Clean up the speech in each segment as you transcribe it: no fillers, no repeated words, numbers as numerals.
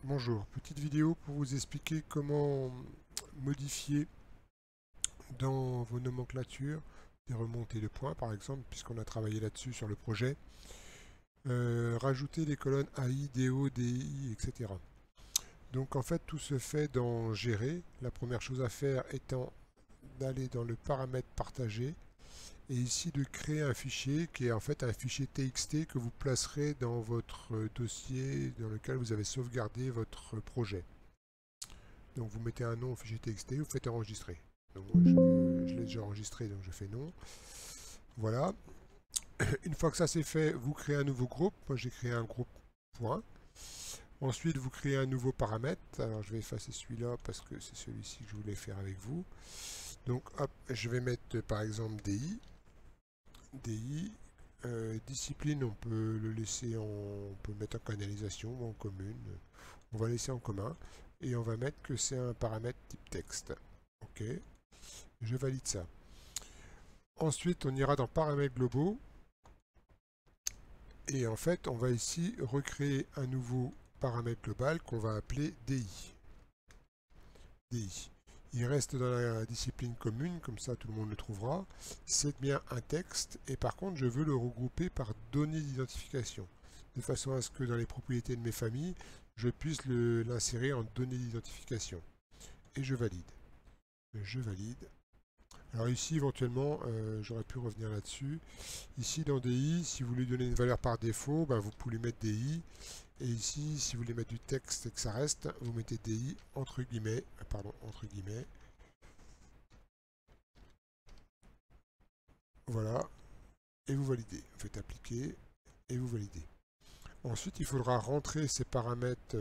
Bonjour, petite vidéo pour vous expliquer comment modifier dans vos nomenclatures des remontées de points par exemple, puisqu'on a travaillé là-dessus sur le projet, rajouter les colonnes AI, DO, DI, etc. Donc en fait tout se fait dans Gérer. La première chose à faire étant d'aller dans le paramètre partagé et ici de créer un fichier qui est en fait un fichier TXT que vous placerez dans votre dossier dans lequel vous avez sauvegardé votre projet. Donc vous mettez un nom au fichier TXT, vous faites enregistrer. Donc moi je l'ai déjà enregistré, donc je fais non. Voilà. Une fois que ça c'est fait, vous créez un nouveau groupe. Moi j'ai créé un groupe point. Ensuite vous créez un nouveau paramètre. Alors je vais effacer celui-là parce que c'est celui-ci que je voulais faire avec vous. Donc hop, je vais mettre par exemple DI. DI. Discipline, on peut le laisser on peut le mettre en canalisation ou en commune. On va laisser en commun. Et on va mettre que c'est un paramètre type texte. OK. Je valide ça. Ensuite, on ira dans paramètres globaux. Et en fait, on va ici recréer un nouveau paramètre global qu'on va appeler DI. DI. Il reste dans la discipline commune, comme ça tout le monde le trouvera. C'est bien un texte. Et par contre, je veux le regrouper par données d'identification. De façon à ce que dans les propriétés de mes familles, je puisse l'insérer en données d'identification. Et je valide. Je valide. Alors ici, éventuellement, j'aurais pu revenir là-dessus. Ici, dans DI, si vous voulez donner une valeur par défaut, ben, vous pouvez mettre DI. Et ici, si vous voulez mettre du texte et que ça reste, vous mettez DI entre guillemets. Pardon, entre guillemets. Voilà. Et vous validez. Vous faites appliquer et vous validez. Ensuite, il faudra rentrer ces paramètres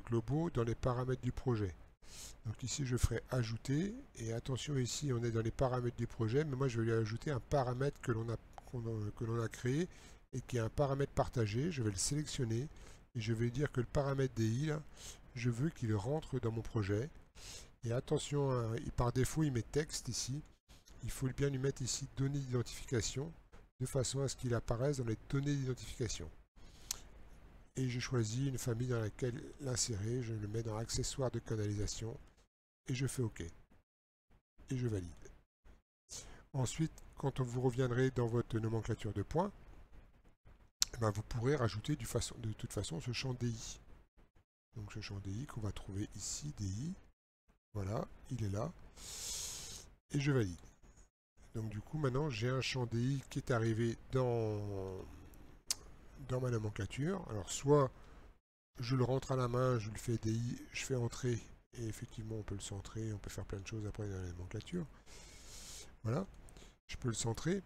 globaux dans les paramètres du projet. Donc ici, je ferai ajouter. Et attention, ici, on est dans les paramètres du projet. Mais moi, je vais lui ajouter un paramètre que l'on a créé et qui est un paramètre partagé. Je vais le sélectionner et je vais dire que le paramètre DI, là, je veux qu'il rentre dans mon projet. Et attention, hein, par défaut, il met texte ici. Il faut bien lui mettre ici données d'identification de façon à ce qu'il apparaisse dans les données d'identification. Et je choisis une famille dans laquelle l'insérer. Je le mets dans accessoires de canalisation et je fais OK. Et je valide. Ensuite, quand vous reviendrez dans votre nomenclature de points, ben vous pourrez rajouter de toute façon ce champ DI. Donc ce champ DI qu'on va trouver ici, DI. Voilà, il est là. Et je valide. Donc du coup, maintenant, j'ai un champ DI qui est arrivé dans ma nomenclature. Alors soit je le rentre à la main, je le fais DI, je fais entrer, et effectivement on peut le centrer, on peut faire plein de choses après dans la nomenclature. Voilà, je peux le centrer.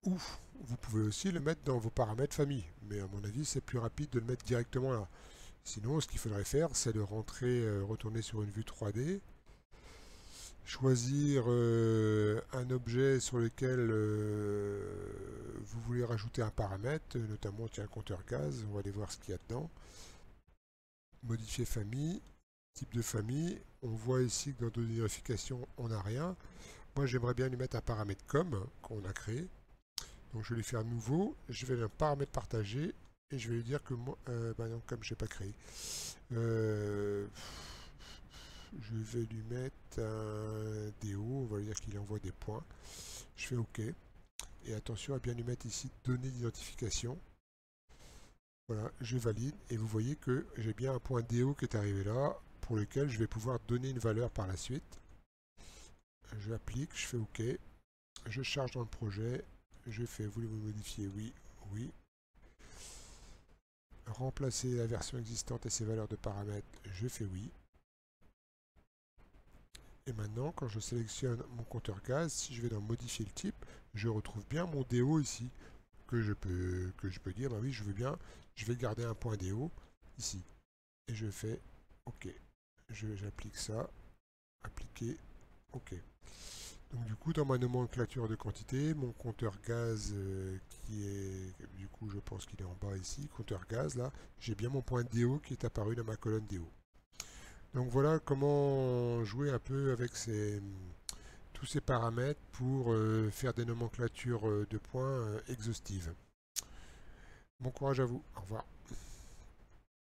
Ou vous pouvez aussi le mettre dans vos paramètres famille, mais à mon avis c'est plus rapide de le mettre directement là. Sinon ce qu'il faudrait faire c'est de rentrer, retourner sur une vue 3D, choisir un objet sur lequel vous voulez rajouter un paramètre, notamment tiens, compteur gaz, on va aller voir ce qu'il y a dedans. Modifier famille, type de famille, on voit ici que dans données d'identification on n'a rien. Moi j'aimerais bien lui mettre un paramètre com qu'on a créé. Donc je vais lui faire nouveau, je vais le paramètre partagé et je vais lui dire que moi, bah non, comme je n'ai pas créé, je vais lui mettre un DO, on va lui dire qu'il envoie des points. Je fais OK. Et attention à bien lui mettre ici données d'identification. Voilà, je valide et vous voyez que j'ai bien un point DO qui est arrivé là pour lequel je vais pouvoir donner une valeur par la suite. Je applique, je fais OK, je charge dans le projet, je fais voulez-vous modifier oui, oui. Remplacer la version existante et ses valeurs de paramètres, je fais oui. Et maintenant, quand je sélectionne mon compteur gaz, si je vais dans modifier le type, je retrouve bien mon DO ici, que je peux dire, bah oui, je veux bien, je vais garder un point DO ici. Et je fais OK. J'applique ça, appliquer, OK. Donc du coup, dans ma nomenclature de quantité, mon compteur gaz qui est, du coup, je pense qu'il est en bas ici, compteur gaz, là, j'ai bien mon point DO qui est apparu dans ma colonne DO. Donc voilà comment jouer un peu avec tous ces paramètres pour faire des nomenclatures de points exhaustives. Bon courage à vous, au revoir.